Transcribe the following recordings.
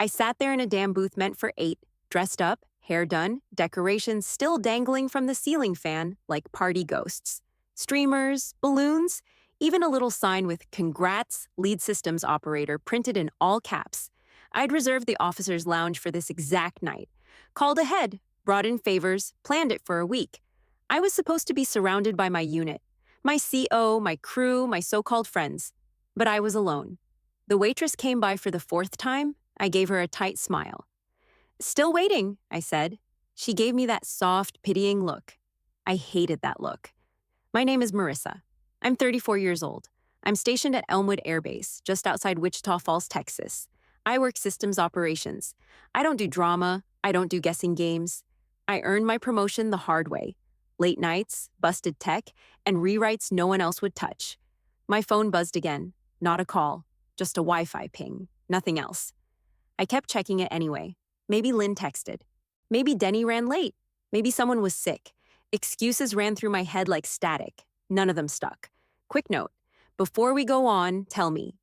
I sat there in a damn booth meant for eight, dressed up, hair done, decorations still dangling from the ceiling fan like party ghosts. Streamers, balloons, even a little sign with "Congrats, lead systems operator" printed in all caps. I'd reserved the officer's lounge for this exact night. Called ahead, brought in favors, planned it for a week. I was supposed to be surrounded by my unit, my CO, my crew, my so-called friends. But I was alone. The waitress came by for the fourth time. I gave her a tight smile. "Still waiting," I said. She gave me that soft, pitying look. I hated that look. "My name is Marissa. I'm 34 years old. I'm stationed at Elmwood Air Base, just outside Wichita Falls, Texas. I work systems operations. I don't do drama. I don't do guessing games. I earned my promotion the hard way. Late nights, busted tech, and rewrites no one else would touch." My phone buzzed again. Not a call, just a Wi-Fi ping, nothing else. I kept checking it anyway. Maybe Lynn texted. Maybe Denny ran late. Maybe someone was sick. Excuses ran through my head like static. None of them stuck. Quick note. Before we go on, tell me,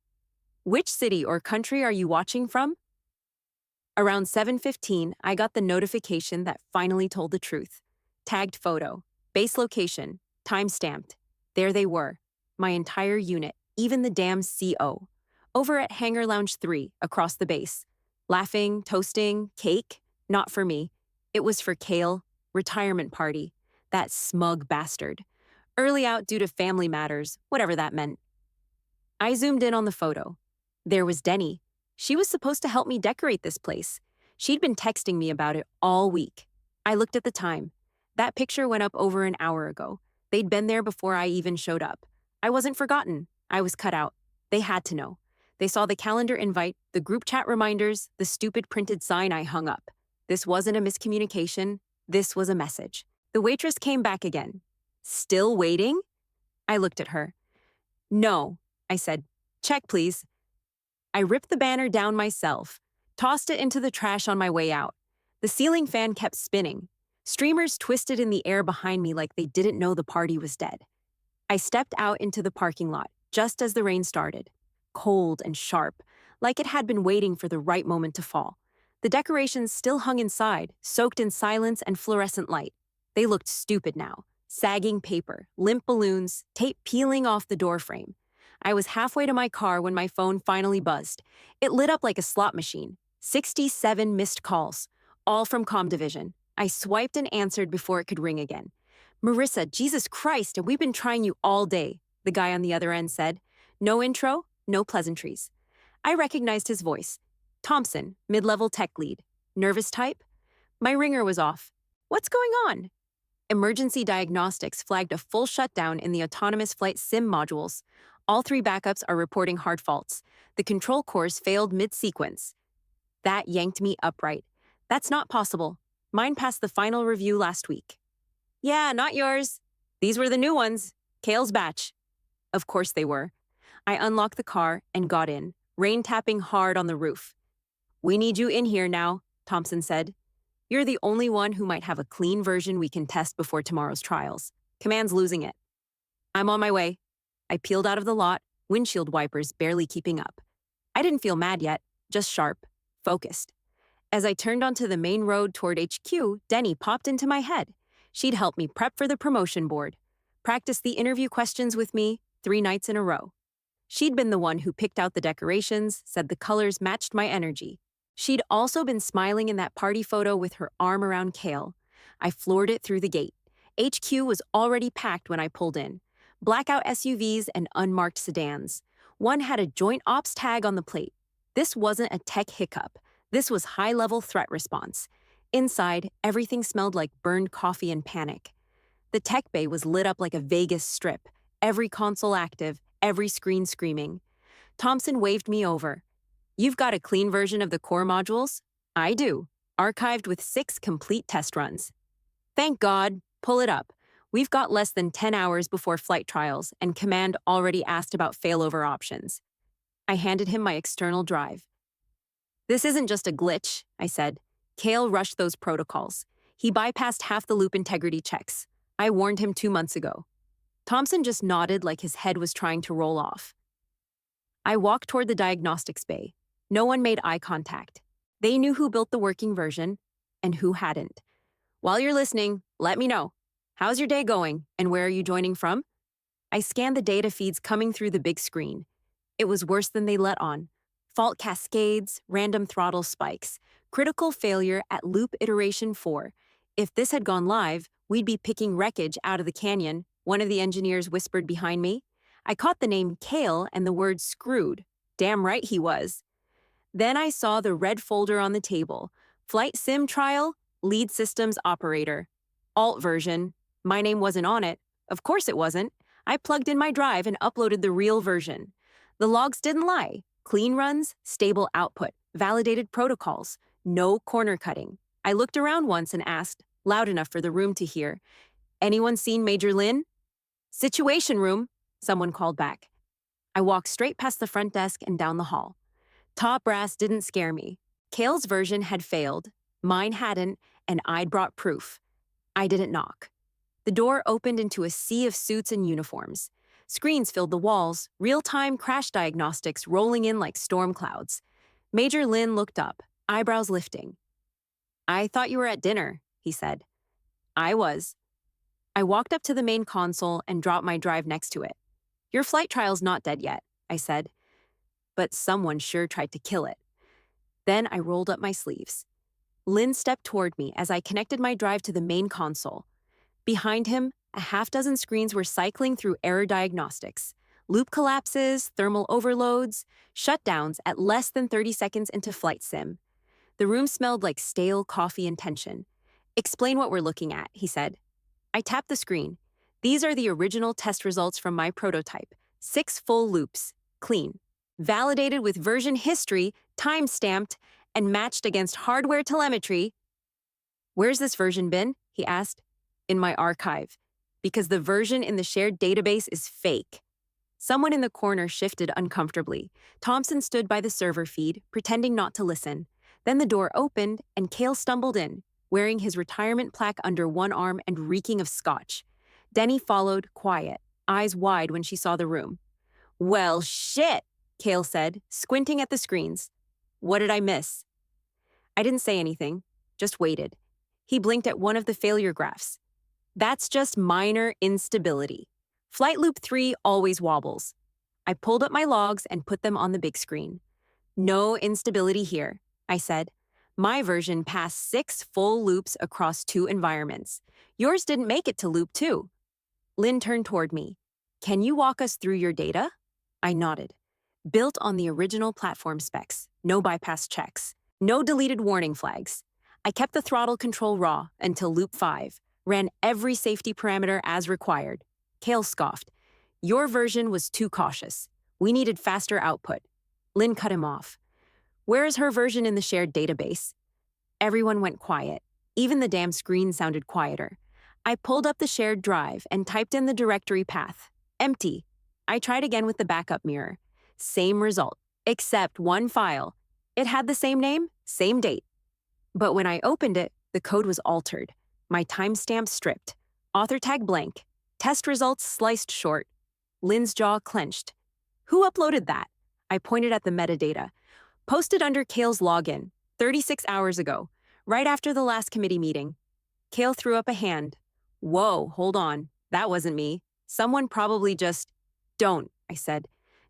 which city or country are you watching from? Around 7:15, I got the notification that finally told the truth. Tagged photo, base location, time stamped. There they were, my entire unit, even the damn CO. Over at Hangar Lounge 3, across the base. Laughing, toasting, cake. Not for me. It was for Kale, retirement party. That smug bastard. Early out due to family matters, whatever that meant. I zoomed in on the photo. There was Denny. She was supposed to help me decorate this place. She'd been texting me about it all week. I looked at the time. That picture went up over an hour ago. They'd been there before I even showed up. I wasn't forgotten. I was cut out. They had to know. They saw the calendar invite, the group chat reminders, the stupid printed sign I hung up. This wasn't a miscommunication. This was a message. The waitress came back again. "Still waiting?" I looked at her. "No," I said. "Check, please." I ripped the banner down myself, tossed it into the trash on my way out. The ceiling fan kept spinning. Streamers twisted in the air behind me like they didn't know the party was dead. I stepped out into the parking lot just as the rain started. Cold and sharp, like it had been waiting for the right moment to fall. The decorations still hung inside, soaked in silence and fluorescent light. They looked stupid now. Sagging paper, limp balloons, tape peeling off the doorframe. I was halfway to my car when my phone finally buzzed. It lit up like a slot machine. 67 missed calls, all from Comm Division. I swiped and answered before it could ring again. "Marissa, Jesus Christ, and we've been trying you all day," the guy on the other end said. No intro, no pleasantries. I recognized his voice. Thompson, mid-level tech lead. Nervous type? My ringer was off. "What's going on?" Emergency diagnostics flagged a full shutdown in the autonomous flight sim modules. All three backups are reporting hard faults. The control cores failed mid-sequence. That yanked me upright. "That's not possible. Mine passed the final review last week." "Yeah, not yours. These were the new ones. Kale's batch." Of course they were. I unlocked the car and got in, rain tapping hard on the roof. "We need you in here now," Thompson said. "You're the only one who might have a clean version we can test before tomorrow's trials. Command's losing it." "I'm on my way." I peeled out of the lot, windshield wipers barely keeping up. I didn't feel mad yet, just sharp, focused. As I turned onto the main road toward HQ, Denny popped into my head. She'd help me prep for the promotion board, practice the interview questions with me 3 nights in a row. She'd been the one who picked out the decorations, said the colors matched my energy. She'd also been smiling in that party photo with her arm around Kale. I floored it through the gate. HQ was already packed when I pulled in. Blackout SUVs and unmarked sedans. One had a joint ops tag on the plate. This wasn't a tech hiccup. This was high-level threat response. Inside, everything smelled like burned coffee and panic. The tech bay was lit up like a Vegas strip, every console active, every screen screaming. Thompson waved me over. "You've got a clean version of the core modules?" "I do, archived with 6 complete test runs." "Thank God. Pull it up. We've got less than 10 hours before flight trials, and Command already asked about failover options." I handed him my external drive. "This isn't just a glitch," I said. "Kale rushed those protocols. He bypassed half the loop integrity checks. I warned him 2 months ago." Thompson just nodded like his head was trying to roll off. I walked toward the diagnostics bay. No one made eye contact. They knew who built the working version and who hadn't. While you're listening, let me know. How's your day going, and where are you joining from? I scanned the data feeds coming through the big screen. It was worse than they let on. Fault cascades, random throttle spikes, critical failure at loop iteration 4. If this had gone live, we'd be picking wreckage out of the canyon, one of the engineers whispered behind me. I caught the name Kale and the word screwed. Damn right he was. Then I saw the red folder on the table. Flight Sim Trial, Lead Systems Operator. Alt version. My name wasn't on it. Of course it wasn't. I plugged in my drive and uploaded the real version. The logs didn't lie. Clean runs, stable output, validated protocols, no corner cutting. I looked around once and asked, loud enough for the room to hear, "Anyone seen Major Lin?" "Situation room," someone called back. I walked straight past the front desk and down the hall. Top brass didn't scare me. Kale's version had failed, mine hadn't, and I'd brought proof. I didn't knock. The door opened into a sea of suits and uniforms. Screens filled the walls, real-time crash diagnostics rolling in like storm clouds. Major Lin looked up, eyebrows lifting. "I thought you were at dinner," he said. I was. I walked up to the main console and dropped my drive next to it. "Your flight trial's not dead yet," I said. But someone sure tried to kill it. Then I rolled up my sleeves. Lin stepped toward me as I connected my drive to the main console. Behind him, a half-dozen screens were cycling through error diagnostics. Loop collapses, thermal overloads, shutdowns at less than 30 seconds into flight sim. The room smelled like stale coffee and tension. "Explain what we're looking at," he said. I tapped the screen. "These are the original test results from my prototype. 6 full loops, clean. Validated with version history, time-stamped, and matched against hardware telemetry." "Where's this version been?" he asked. "In my archive. Because the version in the shared database is fake." Someone in the corner shifted uncomfortably. Thompson stood by the server feed, pretending not to listen. Then the door opened, and Kale stumbled in, wearing his retirement plaque under one arm and reeking of scotch. Denny followed, quiet, eyes wide when she saw the room. "Well, shit," Kale said, squinting at the screens. "What did I miss?" I didn't say anything, just waited. He blinked at one of the failure graphs. "That's just minor instability. Flight loop 3 always wobbles." I pulled up my logs and put them on the big screen. "No instability here," I said. "My version passed 6 full loops across 2 environments. Yours didn't make it to loop 2. Lin turned toward me. "Can you walk us through your data?" I nodded. Built on the original platform specs, no bypass checks, no deleted warning flags. I kept the throttle control raw until loop 5, ran every safety parameter as required. Kale scoffed. "Your version was too cautious. We needed faster output." Lin cut him off. "Where is her version in the shared database?" Everyone went quiet. Even the damn screen sounded quieter. I pulled up the shared drive and typed in the directory path. Empty. I tried again with the backup mirror. Same result, except one file. It had the same name, same date. But when I opened it, the code was altered. My timestamp stripped. Author tag blank. Test results sliced short. Lin's jaw clenched. "Who uploaded that?" I pointed at the metadata. "Posted under Kale's login, 36 hours ago, right after the last committee meeting." Kale threw up a hand. "Whoa, hold on. That wasn't me. Someone probably just—" "Don't," I said.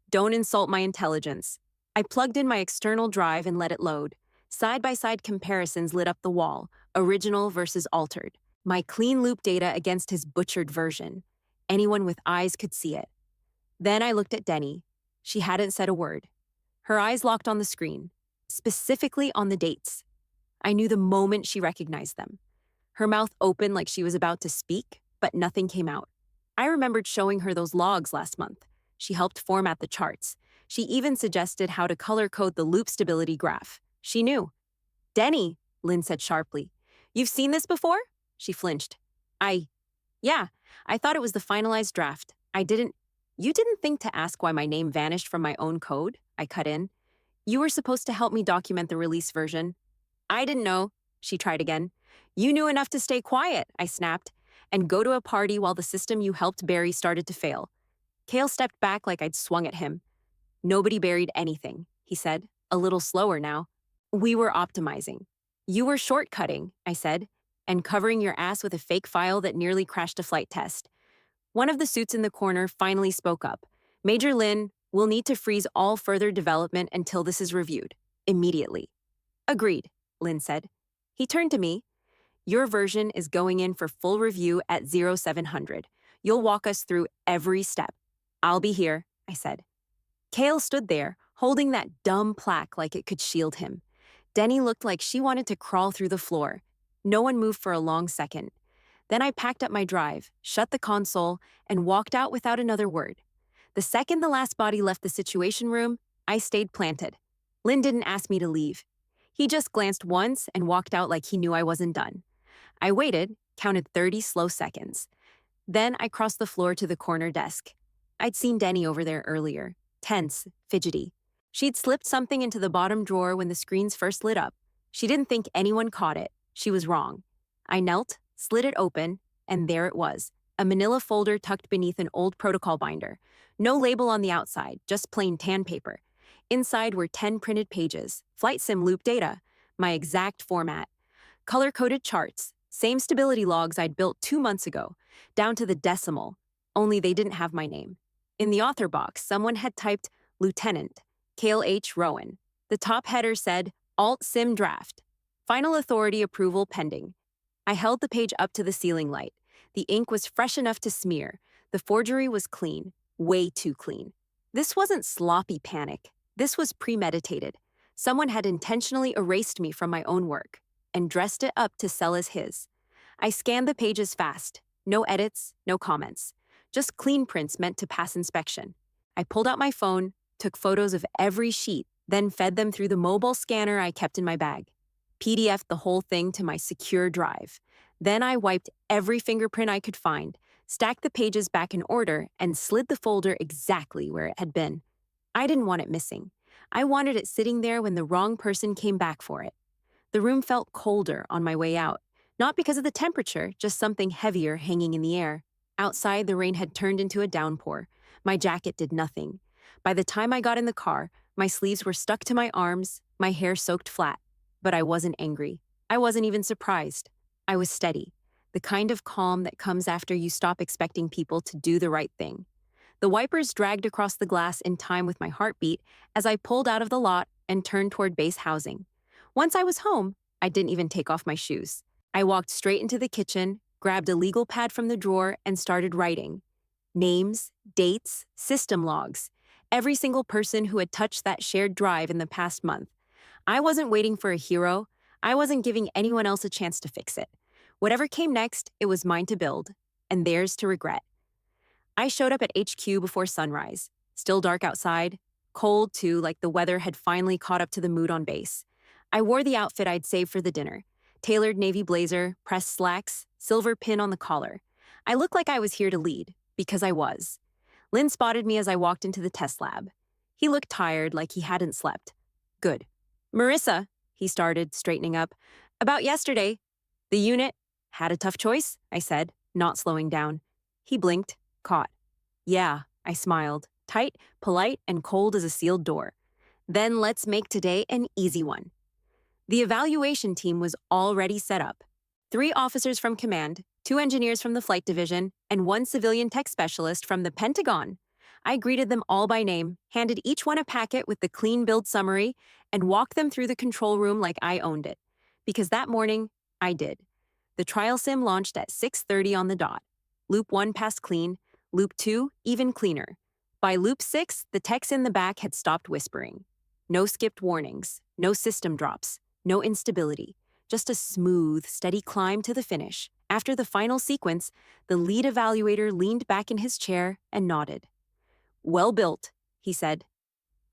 "Don't insult my intelligence." I plugged in my external drive and let it load. Side-by-side comparisons lit up the wall, original versus altered. My clean loop data against his butchered version. Anyone with eyes could see it. Then I looked at Denny. She hadn't said a word. Her eyes locked on the screen, specifically on the dates. I knew the moment she recognized them. Her mouth opened like she was about to speak, but nothing came out. I remembered showing her those logs last month. She helped format the charts. She even suggested how to color code the loop stability graph. She knew. "Denny," Lin said sharply. "You've seen this before?" She flinched. Yeah, I thought it was the finalized draft. You didn't think to ask why my name vanished from my own code?" I cut in. "You were supposed to help me document the release version." "I didn't know," she tried again. "You knew enough to stay quiet," I snapped, "and go to a party while the system you helped bury started to fail." Kale stepped back like I'd swung at him. "Nobody buried anything," he said, a little slower now. We were optimizing. You were shortcutting, I said, and covering your ass with a fake file that nearly crashed a flight test. One of the suits in the corner finally spoke up. Major Lin, we'll need to freeze all further development until this is reviewed. Immediately. Agreed, Lin said. He turned to me. Your version is going in for full review at 0700. You'll walk us through every step. I'll be here, I said. Kale stood there, holding that dumb plaque like it could shield him. Denny looked like she wanted to crawl through the floor. No one moved for a long second. Then I packed up my drive, shut the console, and walked out without another word. The second the last body left the Situation Room, I stayed planted. Lin didn't ask me to leave. He just glanced once and walked out like he knew I wasn't done. I waited, counted 30 slow seconds. Then I crossed the floor to the corner desk. I'd seen Denny over there earlier, tense, fidgety. She'd slipped something into the bottom drawer when the screens first lit up. She didn't think anyone caught it. She was wrong. I knelt, slid it open, and there it was, a manila folder tucked beneath an old protocol binder. No label on the outside, just plain tan paper. Inside were 10 printed pages, flight sim loop data, my exact format. Color-coded charts, same stability logs I'd built 2 months ago, down to the decimal, only they didn't have my name. In the author box, someone had typed Lieutenant Kale H. Rowan. The top header said, Alt Sim Draft. Final authority approval pending. I held the page up to the ceiling light. The ink was fresh enough to smear. The forgery was clean, way too clean. This wasn't sloppy panic. This was premeditated. Someone had intentionally erased me from my own work and dressed it up to sell as his. I scanned the pages fast. No edits, no comments. Just clean prints meant to pass inspection. I pulled out my phone, took photos of every sheet, then fed them through the mobile scanner I kept in my bag. PDF'd the whole thing to my secure drive. Then I wiped every fingerprint I could find, stacked the pages back in order, and slid the folder exactly where it had been. I didn't want it missing. I wanted it sitting there when the wrong person came back for it. The room felt colder on my way out, not because of the temperature, just something heavier hanging in the air. Outside, the rain had turned into a downpour. My jacket did nothing. By the time I got in the car, my sleeves were stuck to my arms, my hair soaked flat. But I wasn't angry. I wasn't even surprised. I was steady, the kind of calm that comes after you stop expecting people to do the right thing. The wipers dragged across the glass in time with my heartbeat as I pulled out of the lot and turned toward base housing. Once I was home, I didn't even take off my shoes. I walked straight into the kitchen, grabbed a legal pad from the drawer, and started writing. Names, dates, system logs. Every single person who had touched that shared drive in the past month. I wasn't waiting for a hero. I wasn't giving anyone else a chance to fix it. Whatever came next, it was mine to build, and theirs to regret. I showed up at HQ before sunrise. Still dark outside. Cold, too, like the weather had finally caught up to the mood on base. I wore the outfit I'd saved for the dinner. Tailored navy blazer, pressed slacks, silver pin on the collar. I looked like I was here to lead, because I was. Lin spotted me as I walked into the test lab. He looked tired, like he hadn't slept. Good. Marissa, he started, straightening up. About yesterday. The unit had a tough choice, I said, not slowing down. He blinked, caught. Yeah, I smiled, tight, polite, and cold as a sealed door. Then let's make today an easy one. The evaluation team was already set up. 3 officers from command, 2 engineers from the flight division, and 1 civilian tech specialist from the Pentagon. I greeted them all by name, handed each one a packet with the clean build summary, and walked them through the control room like I owned it. Because that morning, I did. The trial sim launched at 6:30 on the dot. Loop 1 passed clean, Loop 2 even cleaner. By Loop 6, the techs in the back had stopped whispering. No skipped warnings, no system drops, no instability. Just a smooth, steady climb to the finish. After the final sequence, the lead evaluator leaned back in his chair and nodded. Well built, he said.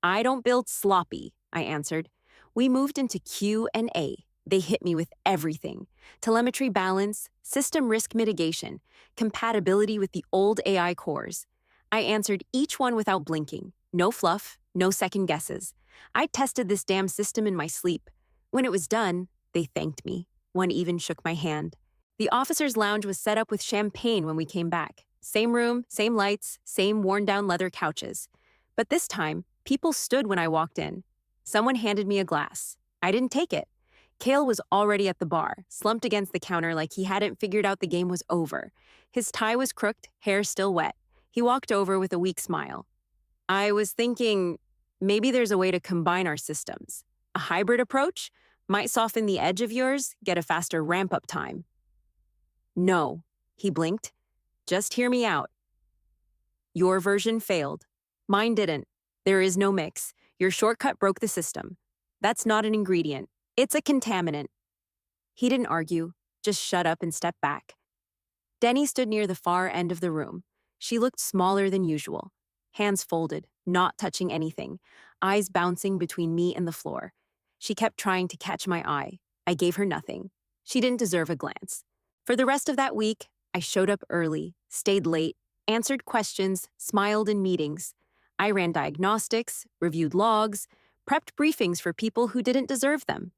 I don't build sloppy, I answered. We moved into Q&A. They hit me with everything. Telemetry balance, system risk mitigation, compatibility with the old AI cores. I answered each one without blinking. No fluff, no second guesses. I tested this damn system in my sleep. When it was done, they thanked me. One even shook my hand. The officers' lounge was set up with champagne when we came back. Same room, same lights, same worn-down leather couches. But this time, people stood when I walked in. Someone handed me a glass. I didn't take it. Kale was already at the bar, slumped against the counter like he hadn't figured out the game was over. His tie was crooked, hair still wet. He walked over with a weak smile. I was thinking maybe there's a way to combine our systems. A hybrid approach might soften the edge of yours, get a faster ramp up time. No, he blinked. Just hear me out. Your version failed. Mine didn't. There is no mix. Your shortcut broke the system. That's not an ingredient. It's a contaminant. He didn't argue, just shut up and stepped back. Denny stood near the far end of the room. She looked smaller than usual. Hands folded, not touching anything, eyes bouncing between me and the floor. She kept trying to catch my eye. I gave her nothing. She didn't deserve a glance. For the rest of that week, I showed up early, stayed late, answered questions, smiled in meetings. I ran diagnostics, reviewed logs, prepped briefings for people who didn't deserve them.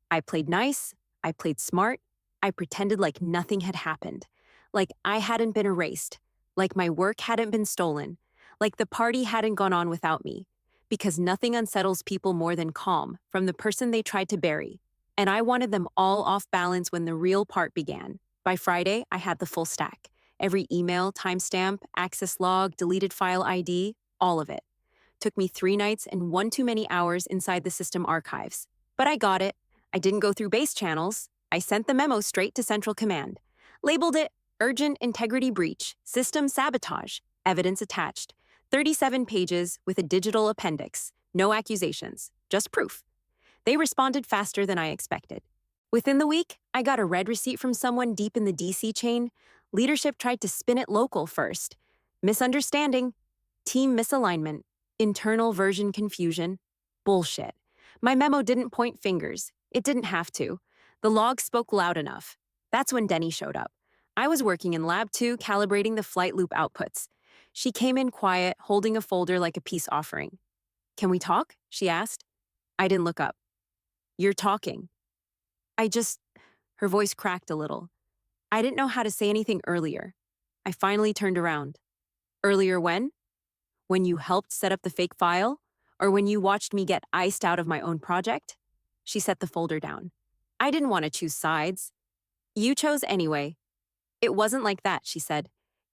I played nice, I played smart, I pretended like nothing had happened, like I hadn't been erased, like my work hadn't been stolen, like the party hadn't gone on without me, because nothing unsettles people more than calm from the person they tried to bury. And I wanted them all off balance when the real part began. By Friday, I had the full stack. Every email, timestamp, access log, deleted file ID, all of it. Took me 3 nights and one too many hours inside the system archives. But I got it. I didn't go through base channels. I sent the memo straight to Central Command. Labeled it Urgent Integrity Breach, System Sabotage, Evidence Attached. 37 pages with a digital appendix. No accusations, just proof. They responded faster than I expected. Within the week, I got a red receipt from someone deep in the DC chain. Leadership tried to spin it local first. Misunderstanding, team misalignment, internal version confusion. Bullshit. My memo didn't point fingers. It didn't have to. The log spoke loud enough. That's when Denny showed up. I was working in Lab 2, calibrating the flight loop outputs. She came in quiet, holding a folder like a peace offering. Can we talk? She asked. I didn't look up. You're talking. Her voice cracked a little. I didn't know how to say anything earlier. I finally turned around. Earlier when? When you helped set up the fake file? Or when you watched me get iced out of my own project? She set the folder down. I didn't want to choose sides. You chose anyway. It wasn't like that, she said.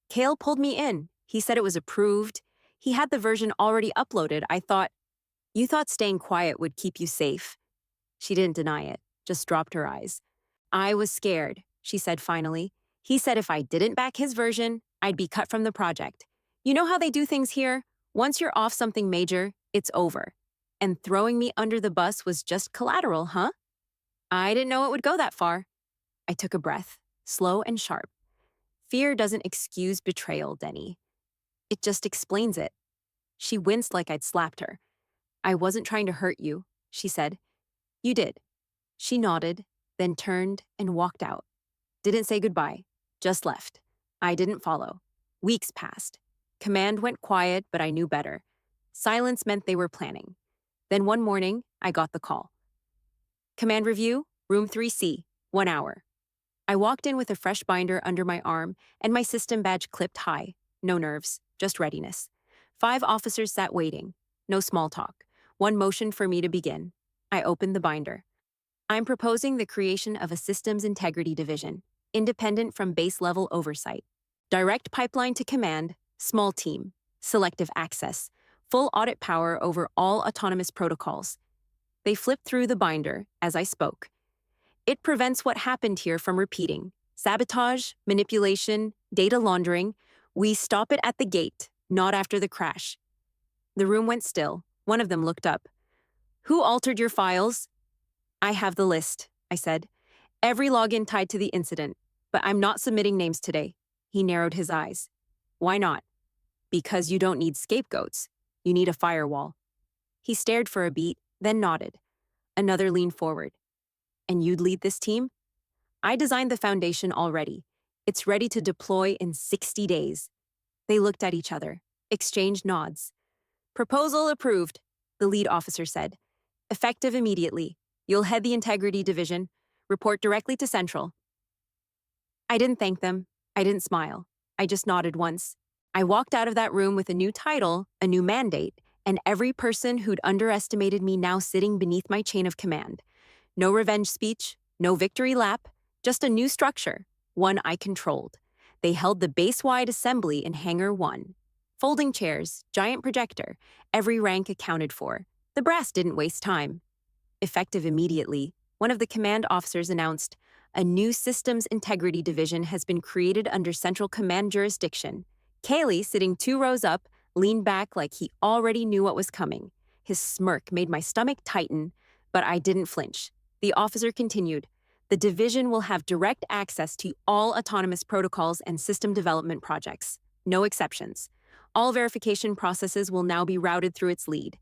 Kale pulled me in. He said it was approved. He had the version already uploaded. You thought staying quiet would keep you safe. She didn't deny it, just dropped her eyes. I was scared, she said finally. He said if I didn't back his version, I'd be cut from the project. You know how they do things here? Once you're off something major, it's over. And throwing me under the bus was just collateral, huh? I didn't know it would go that far. I took a breath, slow and sharp. Fear doesn't excuse betrayal, Denny. It just explains it. She winced like I'd slapped her. I wasn't trying to hurt you, she said. You did. She nodded, then turned and walked out. Didn't say goodbye, just left. I didn't follow. Weeks passed. Command went quiet, but I knew better. Silence meant they were planning. Then one morning, I got the call. Command review, room 3C, 1 hour. I walked in with a fresh binder under my arm and my system badge clipped high. No nerves, just readiness. 5 officers sat waiting. No small talk. One motion for me to begin. I opened the binder. I'm proposing the creation of a systems integrity division, independent from base-level oversight. Direct pipeline to command, small team, selective access, full audit power over all autonomous protocols. They flipped through the binder as I spoke. It prevents what happened here from repeating. Sabotage, manipulation, data laundering. We stop it at the gate, not after the crash. The room went still. One of them looked up. Who altered your files? I have the list, I said. Every login tied to the incident, but I'm not submitting names today. He narrowed his eyes. Why not? Because you don't need scapegoats. You need a firewall. He stared for a beat, then nodded. Another leaned forward. And you'd lead this team? I designed the foundation already. It's ready to deploy in 60 days. They looked at each other, exchanged nods. Proposal approved, the lead officer said. Effective immediately. You'll head the integrity division. Report directly to Central. I didn't thank them. I didn't smile. I just nodded once. I walked out of that room with a new title, a new mandate, and every person who'd underestimated me now sitting beneath my chain of command. No revenge speech, no victory lap, just a new structure, one I controlled. They held the base-wide assembly in Hangar 1. Folding chairs, giant projector, every rank accounted for. The brass didn't waste time. Effective immediately, one of the command officers announced, "A new Systems Integrity Division has been created under Central Command jurisdiction." Cayley, sitting 2 rows up, leaned back like he already knew what was coming. His smirk made my stomach tighten, but I didn't flinch. The officer continued, "The division will have direct access to all autonomous protocols and system development projects. No exceptions. All verification processes will now be routed through its lead."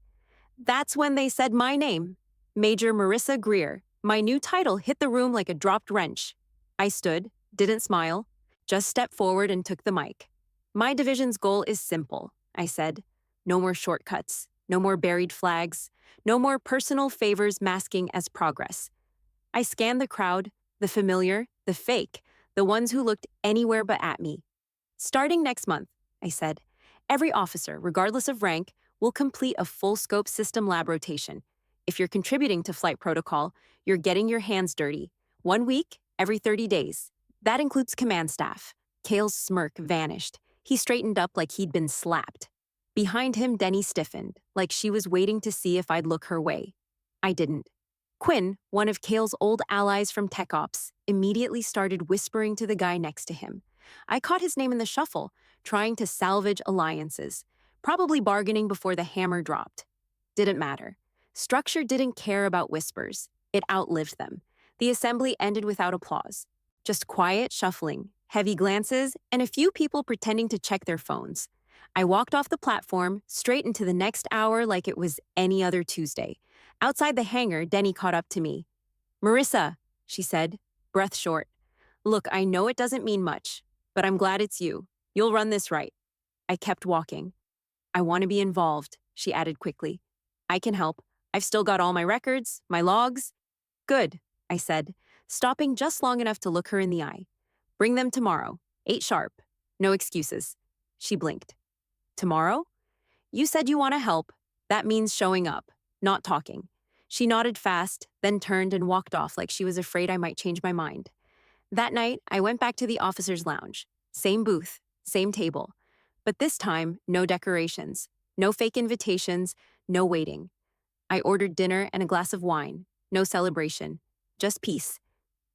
That's when they said my name. Major Marissa Greer. My new title hit the room like a dropped wrench. I stood, didn't smile, just stepped forward and took the mic. "My division's goal is simple," I said. "No more shortcuts, no more buried flags, no more personal favors masking as progress." I scanned the crowd, the familiar, the fake, the ones who looked anywhere but at me. "Starting next month," I said, "every officer, regardless of rank, will complete a full-scope system lab rotation. If you're contributing to flight protocol, you're getting your hands dirty. 1 week, every 30 days. That includes command staff." Kale's smirk vanished. He straightened up like he'd been slapped. Behind him, Denny stiffened, like she was waiting to see if I'd look her way. I didn't. Quinn, one of Kale's old allies from Tech Ops, immediately started whispering to the guy next to him. I caught his name in the shuffle, trying to salvage alliances, probably bargaining before the hammer dropped. Didn't matter. Structure didn't care about whispers. It outlived them. The assembly ended without applause. Just quiet shuffling, heavy glances, and a few people pretending to check their phones. I walked off the platform, straight into the next hour like it was any other Tuesday. Outside the hangar, Denny caught up to me. "Marissa," she said, breath short. "Look, I know it doesn't mean much, but I'm glad it's you. You'll run this right." I kept walking. "I want to be involved," she added quickly. "I can help. I've still got all my records, my logs." "Good," I said, stopping just long enough to look her in the eye. "Bring them tomorrow, 8 sharp. No excuses." She blinked. "Tomorrow? You said you want to help. That means showing up, not talking." She nodded fast, then turned and walked off like she was afraid I might change my mind. That night, I went back to the officers' lounge. Same booth, same table. But this time, no decorations, no fake invitations, no waiting. I ordered dinner and a glass of wine. No celebration, just peace.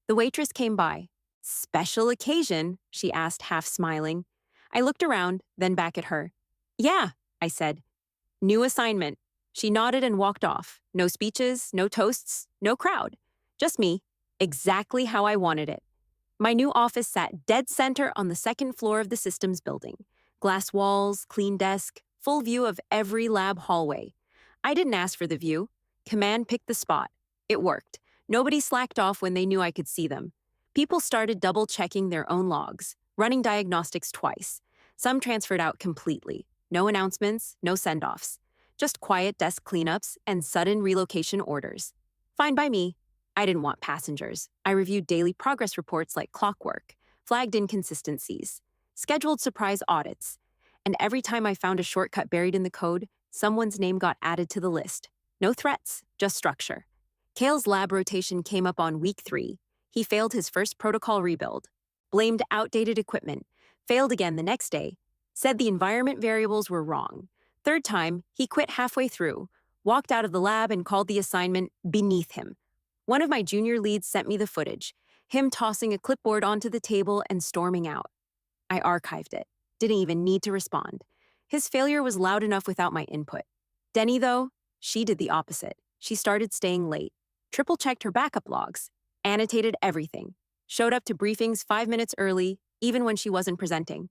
The waitress came by. "Special occasion?" she asked, half smiling. I looked around, then back at her. "Yeah," I said. "New assignment." She nodded and walked off. No speeches, no toasts, no crowd. Just me, exactly how I wanted it. My new office sat dead center on the second floor of the systems building. Glass walls, clean desk, full view of every lab hallway. I didn't ask for the view. Command picked the spot. It worked. Nobody slacked off when they knew I could see them. People started double-checking their own logs, running diagnostics twice. Some transferred out completely. No announcements, no send-offs. Just quiet desk cleanups and sudden relocation orders. Fine by me. I didn't want passengers. I reviewed daily progress reports like clockwork, flagged inconsistencies, scheduled surprise audits. And every time I found a shortcut buried in the code, someone's name got added to the list. No threats, just structure. Kale's lab rotation came up on week 3. He failed his first protocol rebuild, blamed outdated equipment, failed again the next day, said the environment variables were wrong. Third time, he quit halfway through, walked out of the lab and called the assignment beneath him. One of my junior leads sent me the footage, him tossing a clipboard onto the table and storming out. I archived it, didn't even need to respond. His failure was loud enough without my input. Denny, though, she did the opposite. She started staying late, triple-checked her backup logs, annotated everything, showed up to briefings 5 minutes early, even when she wasn't presenting.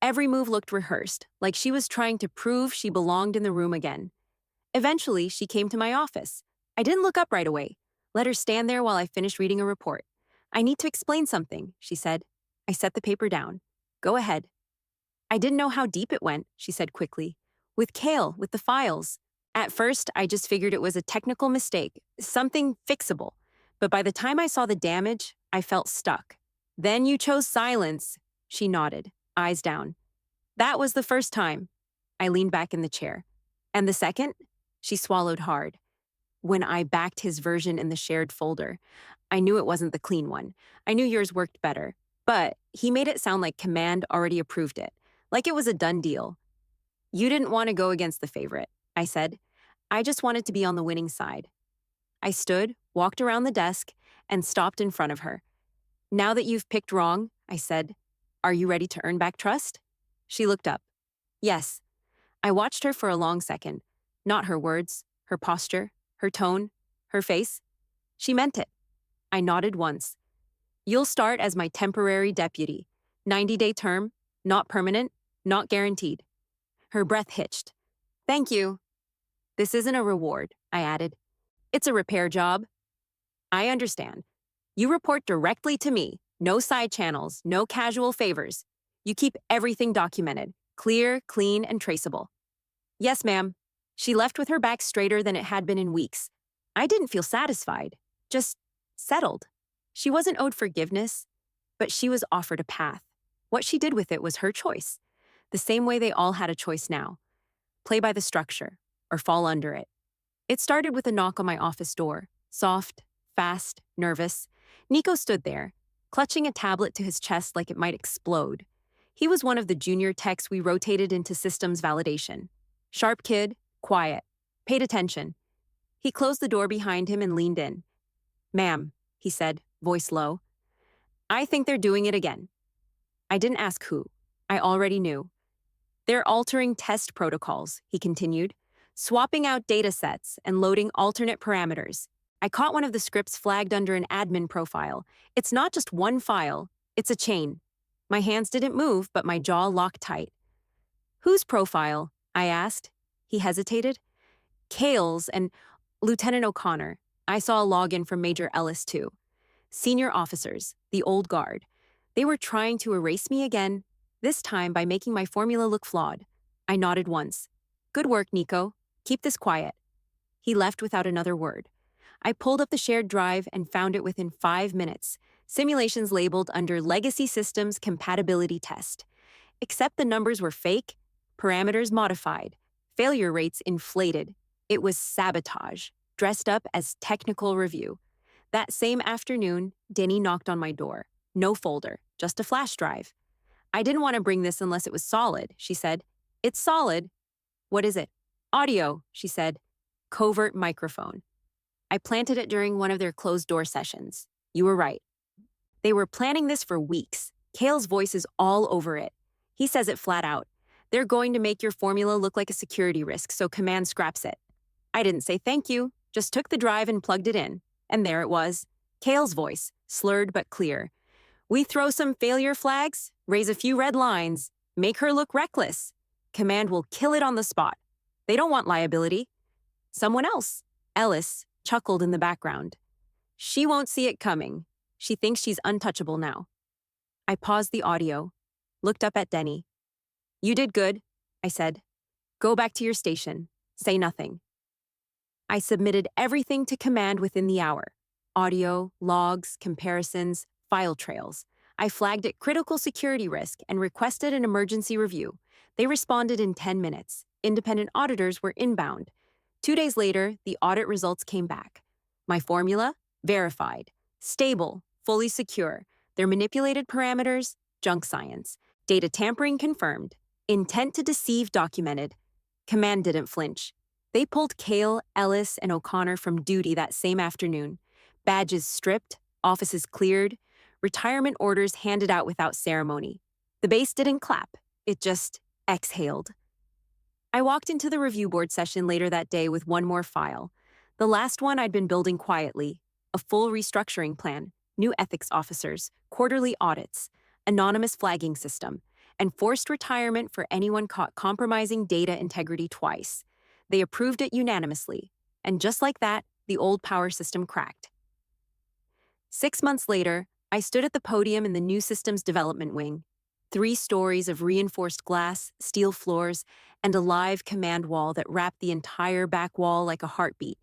Every move looked rehearsed, like she was trying to prove she belonged in the room again. Eventually, she came to my office. I didn't look up right away. Let her stand there while I finished reading a report. "I need to explain something," she said. I set the paper down. "Go ahead." "I didn't know how deep it went," she said quickly. "With Kale, with the files. At first, I just figured it was a technical mistake, something fixable. But by the time I saw the damage, I felt stuck. Then you chose silence." She nodded, eyes down. "That was the first time." I leaned back in the chair. "And the second?" She swallowed hard. when I backed his version in the shared folder. I knew it wasn't the clean one. I knew yours worked better. But he made it sound like Command already approved it, like it was a done deal. You didn't want to go against the favorite, I said. I just wanted to be on the winning side. I stood, walked around the desk, and stopped in front of her. Now that you've picked wrong, I said, are you ready to earn back trust? She looked up. Yes. I watched her for a long second. Not her words, her posture, her tone, her face. She meant it. I nodded once. You'll start as my temporary deputy. 90-day term, not permanent, not guaranteed. Her breath hitched. Thank you. This isn't a reward, I added. It's a repair job. I understand. You report directly to me. No side channels, no casual favors. You keep everything documented, clear, clean, and traceable. Yes, ma'am. She left with her back straighter than it had been in weeks. I didn't feel satisfied, just settled. She wasn't owed forgiveness, but she was offered a path. What she did with it was her choice, the same way they all had a choice now. Play by the structure, or fall under it. It started with a knock on my office door. Soft, fast, nervous. Nico stood there, clutching a tablet to his chest like it might explode. He was one of the junior techs we rotated into systems validation. Sharp kid, quiet, paid attention. He closed the door behind him and leaned in. Ma'am, he said, voice low. I think they're doing it again. I didn't ask who. I already knew. They're altering test protocols, he continued, swapping out data sets and loading alternate parameters. I caught one of the scripts flagged under an admin profile. It's not just one file, it's a chain. My hands didn't move, but my jaw locked tight. Whose profile? I asked. He hesitated. Kale's and Lieutenant O'Connor. I saw a login from Major Ellis, too. Senior officers, the old guard. They were trying to erase me again, this time by making my formula look flawed. I nodded once. Good work, Nico. Keep this quiet. He left without another word. I pulled up the shared drive and found it within 5 minutes. Simulations labeled under Legacy Systems Compatibility Test. Except the numbers were fake, parameters modified, failure rates inflated. It was sabotage, dressed up as technical review. That same afternoon, Denny knocked on my door. No folder, just a flash drive. I didn't want to bring this unless it was solid, she said. It's solid. What is it? Audio, she said. Covert microphone. I planted it during one of their closed-door sessions. You were right. They were planning this for weeks. Kale's voice is all over it. He says it flat out. They're going to make your formula look like a security risk, so Command scraps it. I didn't say thank you, just took the drive and plugged it in. And there it was. Kale's voice, slurred but clear. We throw some failure flags, raise a few red lines, make her look reckless. Command will kill it on the spot. They don't want liability. Someone else, Ellis, chuckled in the background. She won't see it coming. She thinks she's untouchable now. I paused the audio, looked up at Denny. You did good, I said. Go back to your station. Say nothing. I submitted everything to Command within the hour. Audio, logs, comparisons, file trails. I flagged it critical security risk and requested an emergency review. They responded in 10 minutes. Independent auditors were inbound. 2 days later, the audit results came back. My formula? Verified. Stable, fully secure. Their manipulated parameters? Junk science. Data tampering confirmed. Intent to deceive documented. Command didn't flinch. They pulled Kale, Ellis, and O'Connor from duty that same afternoon. Badges stripped, offices cleared, retirement orders handed out without ceremony. The base didn't clap. It just exhaled. I walked into the review board session later that day with one more file. The last one I'd been building quietly. A full restructuring plan, new ethics officers, quarterly audits, anonymous flagging system, and forced retirement for anyone caught compromising data integrity twice. They approved it unanimously, and just like that, the old power system cracked. 6 months later, I stood at the podium in the new systems development wing. 3 stories of reinforced glass, steel floors, and a live command wall that wrapped the entire back wall like a heartbeat.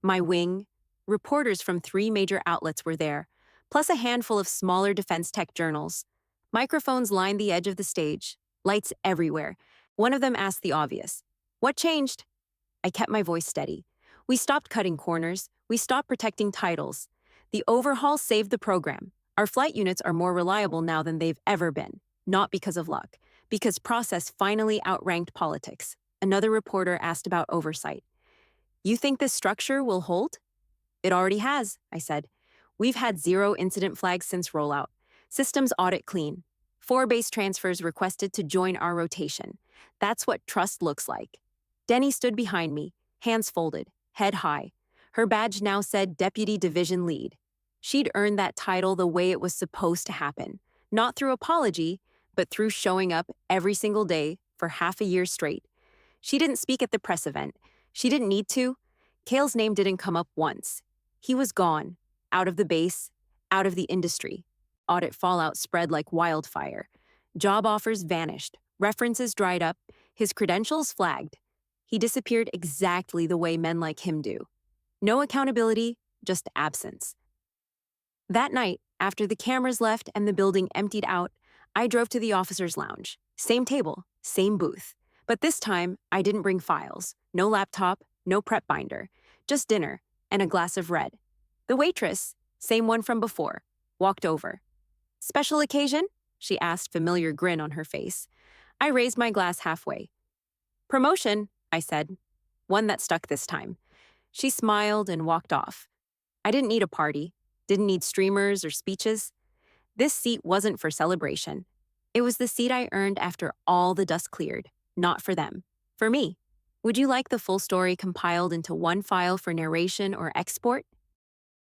My wing, reporters from 3 major outlets were there, plus a handful of smaller defense tech journals. Microphones lined the edge of the stage, lights everywhere. One of them asked the obvious, "What changed?" I kept my voice steady. We stopped cutting corners. We stopped protecting titles. The overhaul saved the program. Our flight units are more reliable now than they've ever been. Not because of luck, because process finally outranked politics. Another reporter asked about oversight. You think this structure will hold? It already has, I said. We've had 0 incident flags since rollout. Systems audit clean. 4 base transfers requested to join our rotation. That's what trust looks like. Denny stood behind me, hands folded, head high. Her badge now said Deputy Division Lead. She'd earned that title the way it was supposed to happen, not through apology, but through showing up every single day for half a year straight. She didn't speak at the press event. She didn't need to. Kale's name didn't come up once. He was gone, out of the base, out of the industry. Audit fallout spread like wildfire. Job offers vanished, references dried up, his credentials flagged. He disappeared exactly the way men like him do. No accountability, just absence. That night, after the cameras left and the building emptied out, I drove to the officers' lounge. Same table, same booth. But this time, I didn't bring files. No laptop, no prep binder. Just dinner and a glass of red. The waitress, same one from before, walked over. Special occasion? She asked, familiar grin on her face. I raised my glass halfway. Promotion, I said. One that stuck this time. She smiled and walked off. I didn't need a party, didn't need streamers or speeches. This seat wasn't for celebration. It was the seat I earned after all the dust cleared, not for them, for me. Would you like the full story compiled into one file for narration or export?